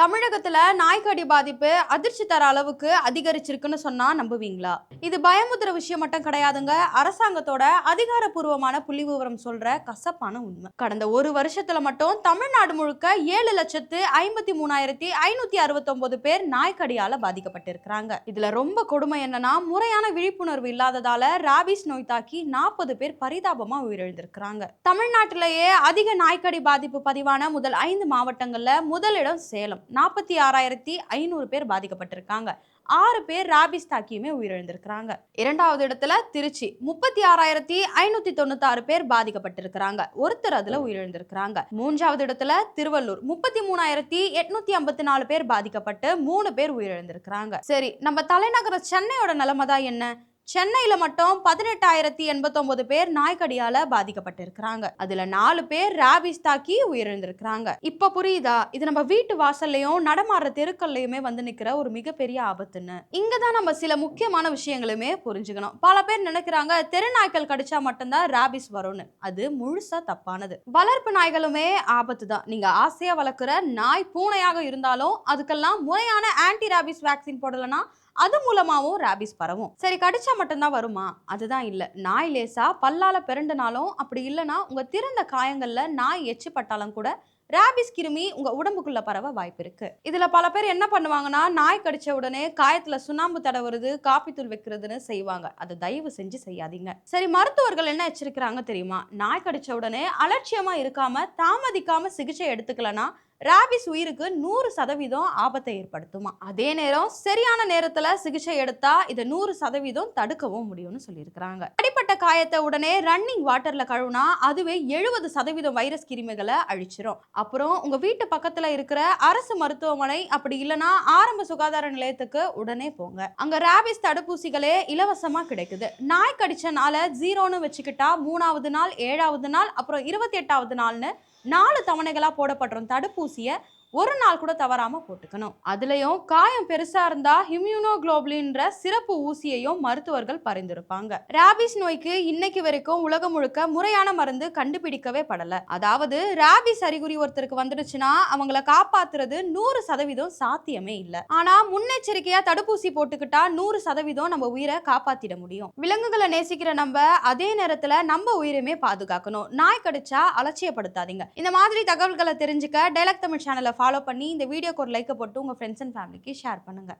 தமிழகத்துல நாய்க்கடி பாதிப்பு அதிர்ச்சி தர அளவுக்கு அதிகரிச்சிருக்குன்னு சொன்னா நம்புவீங்களா? இது பயமுறுத்துற விஷயம் மட்டும் கிடையாதுங்க. அரசாங்கத்தோட அதிகாரப்பூர்வமான புள்ளிவிவரம் சொல்ற கசப்பான உண்மை. கடந்த ஒரு வருஷத்துல மட்டும் தமிழ்நாடு முழுக்க 7,53,569 பேர் நாய்க்கடியால பாதிக்கப்பட்டிருக்கிறாங்க. இதுல ரொம்ப கொடுமை என்னன்னா, முறையான விழிப்புணர்வு இல்லாததால ராபிஸ் நோய் தாக்கி 40 பேர் பரிதாபமா உயிரிழந்திருக்கிறாங்க. தமிழ்நாட்டிலேயே அதிக நாய்க்கடி பாதிப்பு பதிவான முதல் 5 மாவட்டங்கள்ல முதலிடம் சேலம். 46,500 பேர் பாதிக்கப்பட்டிருக்காங்க. 6 பேர் ராபிஸ் தாக்கியுமே உயிரிழந்திருக்கிறாங்க. இரண்டாவது இடத்துல திருச்சி. 36,596 பேர் பாதிக்கப்பட்டிருக்கிறாங்க. ஒருத்தர் அதுல உயிரிழந்திருக்கிறாங்க. மூன்றாவது இடத்துல திருவள்ளூர். 33,854 பேர் பாதிக்கப்பட்டு 3 பேர் உயிரிழந்திருக்கிறாங்க. சரி, நம்ம தலைநகர சென்னையோட நிலைமை தான் என்ன? சென்னையில மட்டும் 18,089 பேர் நாய்க்கடியால பாதிக்கப்பட்டிருக்கிறாங்க. அதுல 4 பேர் ராபிஸ் தாக்கி உயிரிழந்திருக்கிறாங்க. இப்ப புரியுதா? இது நம்ம வீட்டு வாசல்லையும் நடமாடுற தெருக்கள்லயுமே வந்து நிக்கிற ஒரு மிகப்பெரிய ஆபத்துன்னு. இங்கதான் நம்ம சில முக்கியமான விஷயங்களுமே புரிஞ்சுக்கணும். பல பேர் நினைக்கிறாங்க தெரு நாய்க்கள் கடிச்சா மட்டும்தான் ராபிஸ் வரும்னு. அது முழுசா தப்பானது. வளர்ப்பு நாய்களுமே ஆபத்து தான். நீங்க ஆசையா வளர்க்குற நாய் பூனையாக இருந்தாலும் அதுக்கெல்லாம் முறையான ஆன்டி ராபிஸ் வேக்சின் போடலன்னா அது மூலமாவும் ராபிஸ் பரவும். சரி, கடிச்சா மட்டும்தான் வருமா? அதுதான் இல்ல. நாய் லேசா பல்லால பிறண்டனாலும், அப்படி இல்லைன்னா உங்க திறந்த காயங்கள்ல நாய் எச்சு பட்டாலும் கூட ராபிஸ் கிருமி உங்க உடம்புக்குள்ள பரவ வாய்ப்பு இருக்கு. இதுல பல பேர் என்ன பண்ணுவாங்கன்னா, நாய் கடிச்ச உடனே காயத்துல சுண்ணாம்பு தடவுறது, காப்பித்தூள் வைக்கிறதுன்னு செய்வாங்க. அது தயவு செஞ்சு செய்யாதீங்க. சரி, மருத்துவர்கள் என்ன எச்சரிக்கிறாங்க தெரியுமா? நாய் கடிச்ச உடனே அலட்சியமா இருக்காம தாமதிக்காம சிகிச்சை எடுத்துக்கலனா ராபிஸ் உயிருக்கு 100% ஆபத்தை ஏற்படுத்துமா. அதே நேரம் சரியான நேரத்துல சிகிச்சை எடுத்தா இதை 100% தடுக்கவும் முடியும்னு சொல்லியிருக்கிறாங்க. அடிப்பட்ட காயத்தை உடனே ரன்னிங் வாட்டர்ல கழுவுனா அதுவே 70% வைரஸ் கிருமிகளை அழிச்சிரும். அப்புறம் உங்க வீட்டு பக்கத்துல இருக்கிற அரசு மருத்துவமனை, அப்படி இல்லைன்னா ஆரம்ப சுகாதார நிலையத்துக்கு உடனே போங்க. அங்க ராபிஸ் தடுப்பூசிகளே இலவசமா கிடைக்குது. நாய் கடிச்சனால 0ன்னு வச்சுக்கிட்டா 3வது நாள், 7வது நாள், அப்புறம் 28வது நாள்னு 4 தவணைகளா போடப்படுறோம் தடுப்பூசிய ஒரு நாள் கூட தவறாம போட்டுக்கணும். அதுலயும் காயம் பெருசா இருந்தா இம்யூனோகுளோபுலின்ற சிறப்பு ஊசியையும் மருத்துவர்கள் பரிந்துரைப்பாங்க. ராபிஸ் நோய்க்கு இன்னைக்கு வரைக்கும் உலகம் முழுக்க முறையான மருந்து கண்டுபிடிக்கவே படல. அதாவது ராபிஸ் அறிகுறி ஒருத்தருக்கு வந்துடுச்சுன்னா அவங்கள காப்பாத்துறது 100% சாத்தியமே இல்ல. ஆனா முன்னெச்சரிக்கையா தடுப்பூசி போட்டுக்கிட்டா 100% நம்ம உயிரை காப்பாத்திட முடியும். விலங்குகளை நேசிக்கிற நம்ம அதே நேரத்துல நம்ம உயிரையுமே பாதுகாக்கணும். நாய் கடிச்சா அலட்சியப்படுத்தாதீங்க. இந்த மாதிரி தகவல்களை தெரிஞ்சுக்க டைலாக் தமிழ் சேனலை ஃபாலோ பண்ணி இந்த வீடியோக்கு ஒரு லைக் போட்டு உங்க ஃப்ரெண்ட்ஸ் அண்ட் ஃபேமிலிக்கு ஷேர் பண்ணுங்க.